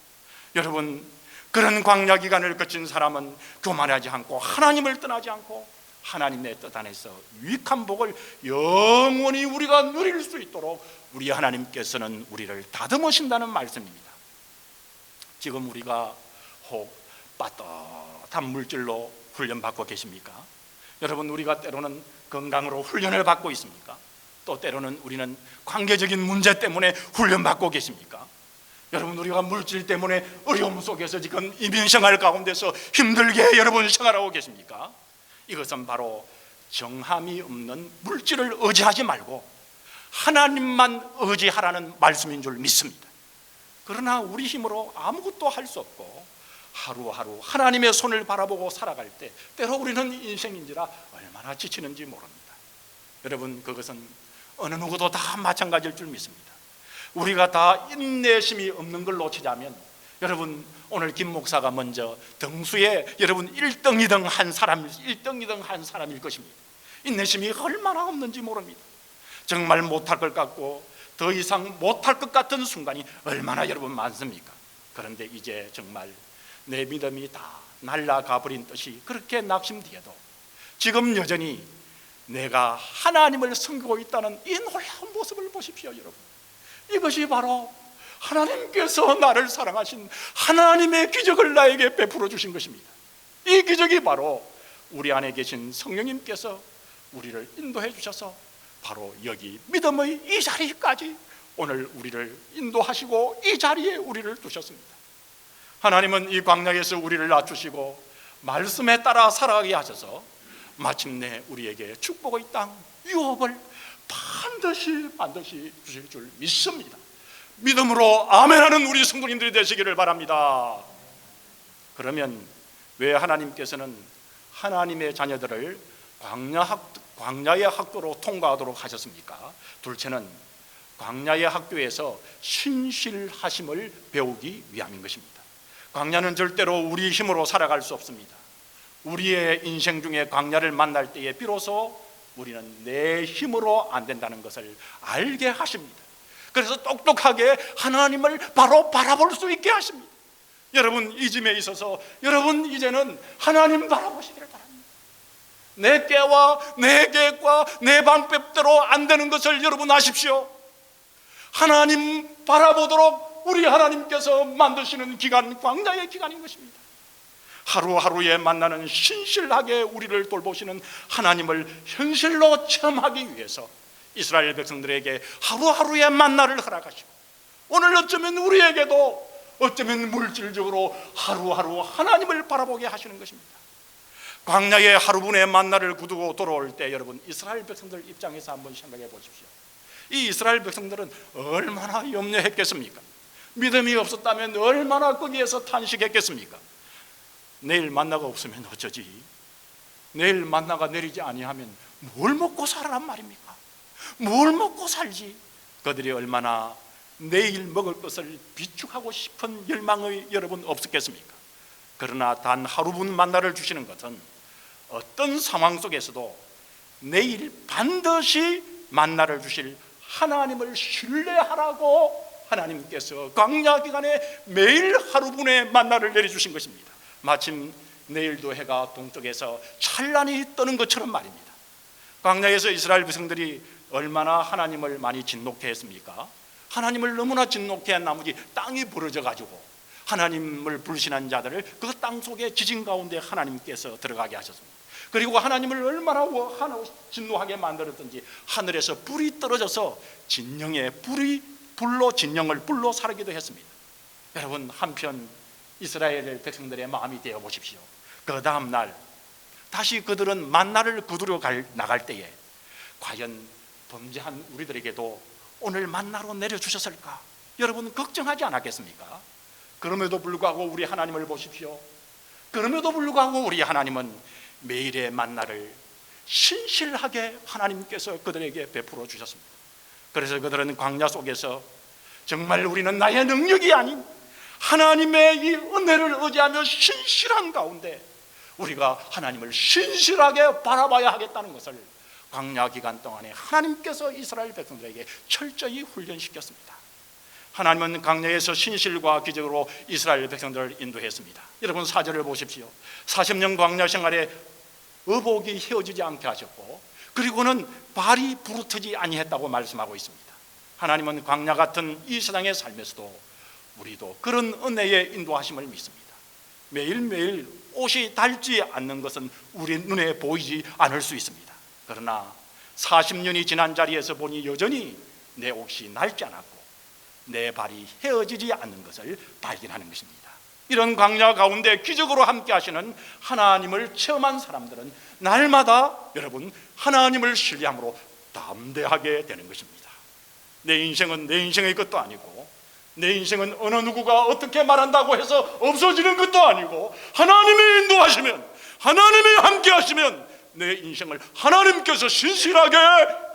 여러분, 그런 광야 기간을 거친 사람은 교만하지 않고 하나님을 떠나지 않고 하나님의 뜻 안에서 유익한 복을 영원히 우리가 누릴 수 있도록 우리 하나님께서는 우리를 다듬으신다는 말씀입니다. 지금 우리가 혹 빠듯한 물질로 훈련받고 계십니까? 여러분, 우리가 때로는 건강으로 훈련을 받고 있습니까? 또 때로는 우리는 관계적인 문제 때문에 훈련받고 계십니까? 여러분, 우리가 물질 때문에 어려움 속에서 지금 이민생활 가운데서 힘들게 여러분 생활하고 계십니까? 이것은 바로 정함이 없는 물질을 의지하지 말고 하나님만 의지하라는 말씀인 줄 믿습니다. 그러나 우리 힘으로 아무것도 할 수 없고 하루하루 하나님의 손을 바라보고 살아갈 때 때로 우리는 인생인지라 얼마나 지치는지 모릅니다. 여러분, 그것은 어느 누구도 다 마찬가지일 줄 믿습니다. 우리가 다 인내심이 없는 걸로 치자면, 여러분, 오늘 김 목사가 먼저 등수에 여러분 1등, 2등 한 사람일 것입니다. 인내심이 얼마나 없는지 모릅니다. 정말 못할 것 같고 더 이상 못할 것 같은 순간이 얼마나 여러분 많습니까? 그런데 이제 정말 내 믿음이 다 날아가 버린 듯이 그렇게 낙심되어도 지금 여전히 내가 하나님을 섬기고 있다는 이 놀라운 모습을 보십시오. 여러분, 이것이 바로 하나님께서 나를 사랑하신 하나님의 기적을 나에게 베풀어 주신 것입니다. 이 기적이 바로 우리 안에 계신 성령님께서 우리를 인도해 주셔서 바로 여기 믿음의 이 자리까지 오늘 우리를 인도하시고 이 자리에 우리를 두셨습니다. 하나님은 이 광야에서 우리를 낮추시고 말씀에 따라 살아가게 하셔서 마침내 우리에게 축복의 땅 유업을 반드시 주실 줄 믿습니다. 믿음으로 아멘하는 우리 성도님들이 되시기를 바랍니다. 그러면 왜 하나님께서는 하나님의 자녀들을 광야의 학교로 통과하도록 하셨습니까? 둘째는 광야의 학교에서 신실하심을 배우기 위함인 것입니다. 광야는 절대로 우리 힘으로 살아갈 수 없습니다. 우리의 인생 중에 광야를 만날 때에 비로소 우리는 내 힘으로 안 된다는 것을 알게 하십니다. 그래서 똑똑하게 하나님을 바로 바라볼 수 있게 하십니다. 여러분, 이 점에 있어서 여러분 이제는 하나님 바라보시기를 바랍니다. 내 깨와 내 계획과 내 방법대로 안 되는 것을 여러분 아십시오. 하나님 바라보도록 우리 하나님께서 만드시는 기간, 광야의 기간인 것입니다. 하루하루에 만나는 신실하게 우리를 돌보시는 하나님을 현실로 체험하기 위해서 이스라엘 백성들에게 하루하루의 만나를 허락하시고, 오늘 어쩌면 우리에게도 어쩌면 물질적으로 하루하루 하나님을 바라보게 하시는 것입니다. 광야의 하루분의 만나를 거두고 돌아올 때 여러분, 이스라엘 백성들 입장에서 한번 생각해 보십시오. 이 이스라엘 백성들은 얼마나 염려했겠습니까? 믿음이 없었다면 얼마나 거기에서 탄식했겠습니까? 내일 만나가 없으면 어쩌지? 내일 만나가 내리지 아니하면 뭘 먹고 살란 말입니까? 뭘 먹고 살지? 그들이 얼마나 내일 먹을 것을 비축하고 싶은 열망의 여러분 없었겠습니까? 그러나 단 하루분 만나를 주시는 것은 어떤 상황 속에서도 내일 반드시 만나를 주실 하나님을 신뢰하라고 하나님께서 광야 기간에 매일 하루분의 만나를 내려주신 것입니다. 마침 내일도 해가 동쪽에서 찬란히 뜨는 것처럼 말입니다. 광야에서 이스라엘 백성들이 얼마나 하나님을 많이 진노케 했습니까? 하나님을 너무나 진노케 한 나머지 땅이 부러져 가지고 하나님을 불신한 자들을 그 땅 속에 지진 가운데 하나님께서 들어가게 하셨습니다. 그리고 하나님을 얼마나 진노하게 만들었든지 하늘에서 불이 떨어져서 진영을 불로 사르기도 했습니다. 여러분, 한편 이스라엘 백성들의 마음이 되어 보십시오. 그 다음 날 다시 그들은 만나를 거두러 나갈 때에 과연 범죄한 우리들에게도 오늘 만나로 내려주셨을까? 여러분, 걱정하지 않았겠습니까? 그럼에도 불구하고 우리 하나님을 보십시오. 그럼에도 불구하고 우리 하나님은 매일의 만나를 신실하게 하나님께서 그들에게 베풀어 주셨습니다. 그래서 그들은 광야 속에서 정말 우리는 나의 능력이 아닌 하나님의 이 은혜를 의지하며 신실한 가운데 우리가 하나님을 신실하게 바라봐야 하겠다는 것을 광야 기간 동안에 하나님께서 이스라엘 백성들에게 철저히 훈련시켰습니다. 하나님은 광야에서 신실과 기적으로 이스라엘 백성들을 인도했습니다. 여러분, 4절을 보십시오. 40년 광야 생활에 의복이 헤어지지 않게 하셨고 그리고는 발이 부르트지 아니했다고 말씀하고 있습니다. 하나님은 광야 같은 이 세상의 삶에서도 우리도 그런 은혜의 인도하심을 믿습니다. 매일매일 옷이 닳지 않는 것은 우리 눈에 보이지 않을 수 있습니다. 그러나 40년이 지난 자리에서 보니 여전히 내 옷이 닳지 않았고 내 발이 헤어지지 않는 것을 발견하는 것입니다. 이런 광야 가운데 기적으로 함께 하시는 하나님을 체험한 사람들은 날마다 여러분 하나님을 신뢰함으로 담대하게 되는 것입니다. 내 인생은 내 인생의 것도 아니고 내 인생은 어느 누구가 어떻게 말한다고 해서 없어지는 것도 아니고 하나님이 인도하시면, 하나님이 함께 하시면 내 인생을 하나님께서 신실하게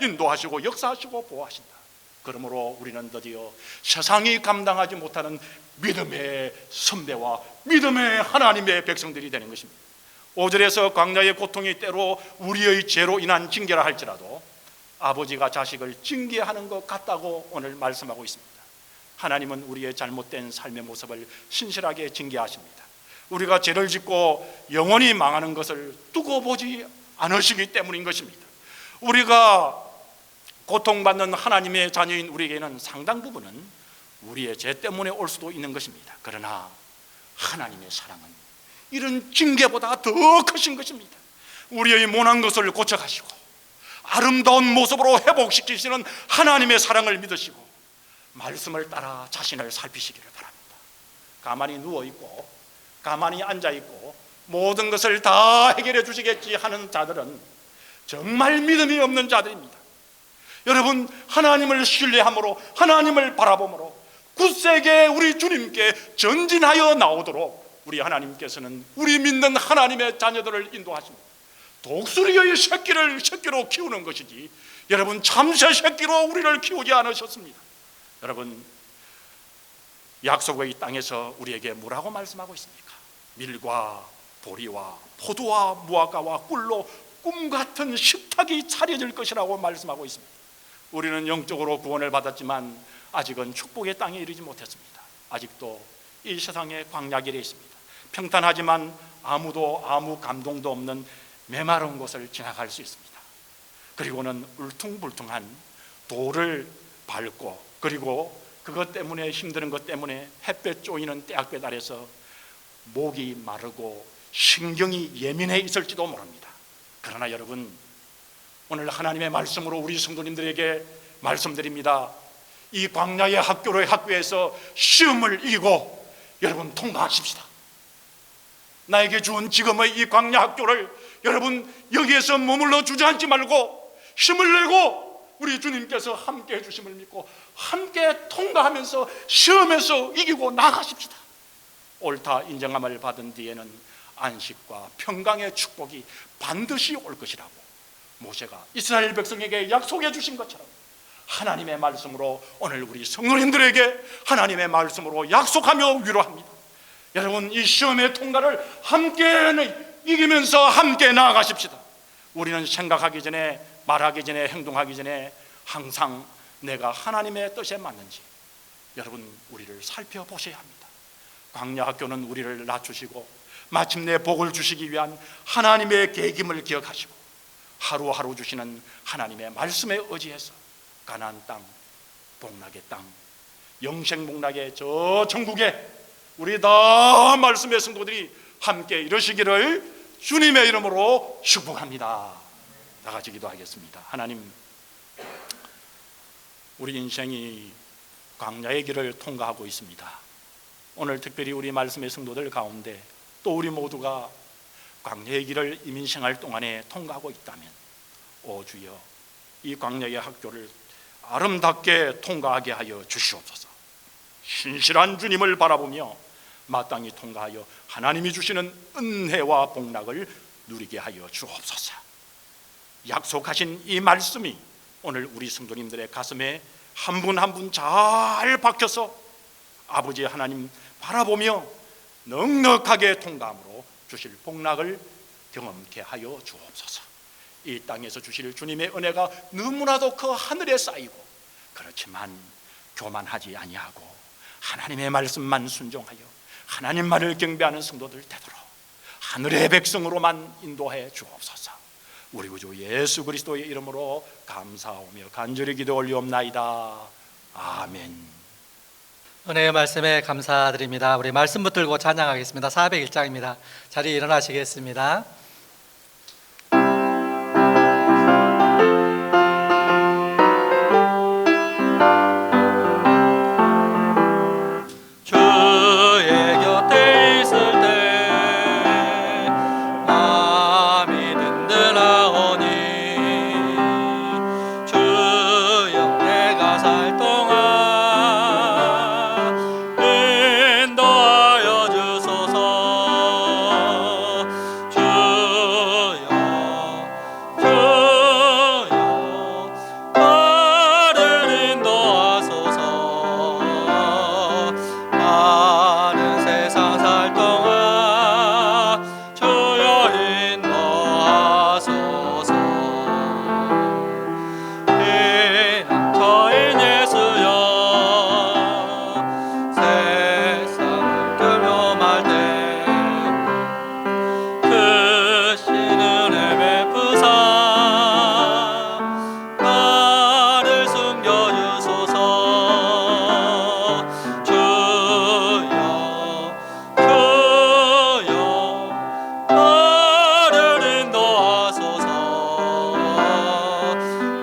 인도하시고 역사하시고 보호하신다. 그러므로 우리는 드디어 세상이 감당하지 못하는 믿음의 선배와 믿음의 하나님의 백성들이 되는 것입니다. 5절에서 광야의 고통이 때로 우리의 죄로 인한 징계라 할지라도 아버지가 자식을 징계하는 것 같다고 오늘 말씀하고 있습니다. 하나님은 우리의 잘못된 삶의 모습을 신실하게 징계하십니다. 우리가 죄를 짓고 영원히 망하는 것을 두고 보지 않으시기 때문인 것입니다. 우리가 고통받는 하나님의 자녀인 우리에게는 상당 부분은 우리의 죄 때문에 올 수도 있는 것입니다. 그러나 하나님의 사랑은 이런 징계보다 더 크신 것입니다. 우리의 못난 것을 고쳐가시고 아름다운 모습으로 회복시키시는 하나님의 사랑을 믿으시고 말씀을 따라 자신을 살피시기를 바랍니다. 가만히 누워있고 가만히 앉아있고 모든 것을 다 해결해 주시겠지 하는 자들은 정말 믿음이 없는 자들입니다. 여러분, 하나님을 신뢰함으로 하나님을 바라봄으로 굳세게 우리 주님께 전진하여 나오도록 우리 하나님께서는 우리 믿는 하나님의 자녀들을 인도하십니다. 독수리의 새끼로 키우는 것이지 여러분 참새 새끼로 우리를 키우지 않으셨습니다. 여러분, 약속의 땅에서 우리에게 뭐라고 말씀하고 있습니까? 밀과 보리와 포도와 무화과와 꿀로 꿈같은 식탁이 차려질 것이라고 말씀하고 있습니다. 우리는 영적으로 구원을 받았지만 아직은 축복의 땅에 이르지 못했습니다. 아직도 이 세상의 광야길에 있습니다. 평탄하지만 아무도 아무 감동도 없는 메마른 곳을 지나갈 수 있습니다. 그리고는 울퉁불퉁한 돌을 밟고 그리고 그것 때문에 힘드는 것 때문에 햇볕 쪼이는 떼약볕 아래서 목이 마르고 신경이 예민해 있을지도 모릅니다. 그러나 여러분, 오늘 하나님의 말씀으로 우리 성도님들에게 말씀드립니다. 이 광야의 학교에서 시험을 이기고 여러분 통과하십시다. 나에게 주은 지금의 이 광야 학교를 여러분 여기에서 머물러 주저앉지 말고 힘을 내고 우리 주님께서 함께 해주심을 믿고 함께 통과하면서 시험에서 이기고 나가십시다. 옳다 인정함을 받은 뒤에는 안식과 평강의 축복이 반드시 올 것이라고 모세가 이스라엘 백성에게 약속해 주신 것처럼 하나님의 말씀으로 오늘 우리 성도님들에게 하나님의 말씀으로 약속하며 위로합니다. 여러분, 이 시험의 통과를 함께 이기면서 함께 나아가십시다. 우리는 생각하기 전에, 말하기 전에, 행동하기 전에 항상 내가 하나님의 뜻에 맞는지 여러분 우리를 살펴보셔야 합니다. 광야 학교는 우리를 낮추시고 마침내 복을 주시기 위한 하나님의 계획임을 기억하시고 하루하루 주시는 하나님의 말씀에 의지해서 가나안 땅, 복락의 땅, 영생복락의 저 천국에 우리 다 말씀의 성도들이 함께 이루시기를 주님의 이름으로 축복합니다. 다 같이 기도하겠습니다. 하나님, 우리 인생이 광야의 길을 통과하고 있습니다. 오늘 특별히 우리 말씀의 성도들 가운데 또 우리 모두가 광야의 길을 이민생활 동안에 통과하고 있다면, 오 주여, 이 광야의 학교를 아름답게 통과하게 하여 주시옵소서. 신실한 주님을 바라보며 마땅히 통과하여 하나님이 주시는 은혜와 복락을 누리게 하여 주옵소서. 약속하신 이 말씀이 오늘 우리 성도님들의 가슴에 한 분 한 분 잘 박혀서 아버지 하나님 바라보며 넉넉하게 통과함으로 주실 복락을 경험케 하여 주옵소서. 이 땅에서 주실 주님의 은혜가 너무나도 그 하늘에 쌓이고, 그렇지만 교만하지 아니하고 하나님의 말씀만 순종하여 하나님만을 경배하는 성도들 되도록 하늘의 백성으로만 인도해 주옵소서. 우리 구주 예수 그리스도의 이름으로 감사하며 간절히 기도 올리옵나이다. 아멘. 은혜의 말씀에 감사드립니다. 우리 말씀 붙들고 찬양하겠습니다. 401장입니다. 자리에 일어나시겠습니다. 주의 곁에 있을 때 마음이 든든하오니 주여 내가 살 동안 인도하여 주소서. 주여 나를 인도하소서. 많은 세상 살 동안 주여 인도하소서. 피난처인 예수여 세상을 경험할 때 크신 은혜 베푸사 나를 숨겨주소서. 주여 나를 인도하소서.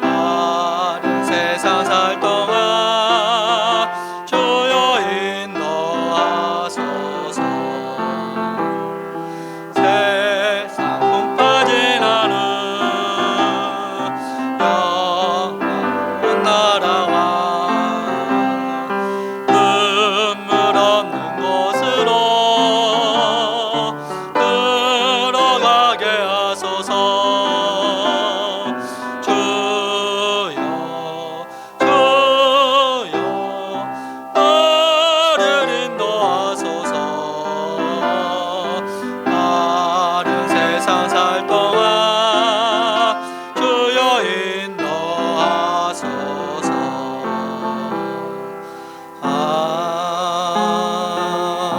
많은 세상 살 동안 주여 인도하소서. 세상 품 빠진 나는 영원한 나라와 눈물 없는 곳으로 들어가게 하소서. 주여 나를 인도하소서. 많은 세상 살 동안 주여 인도하소서.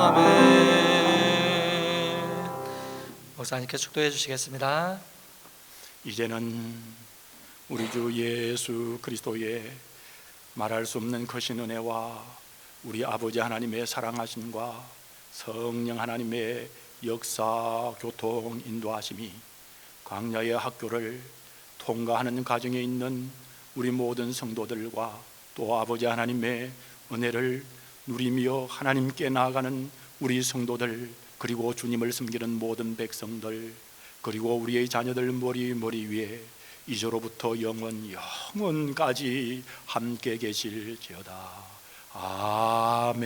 아멘. 목사님께 축도해 주시겠습니다. 이제는 우리 주 예수 그리스도의 말할 수 없는 크신 은혜와 우리 아버지 하나님의 사랑하심과 성령 하나님의 역사, 교통, 인도하심이 광야의 학교를 통과하는 과정에 있는 우리 모든 성도들과 또 아버지 하나님의 은혜를 누리며 하나님께 나아가는 우리 성도들, 그리고 주님을 섬기는 모든 백성들, 그리고 우리의 자녀들 머리 위에 이제로부터 영원까지 함께 계실지어다. 아멘.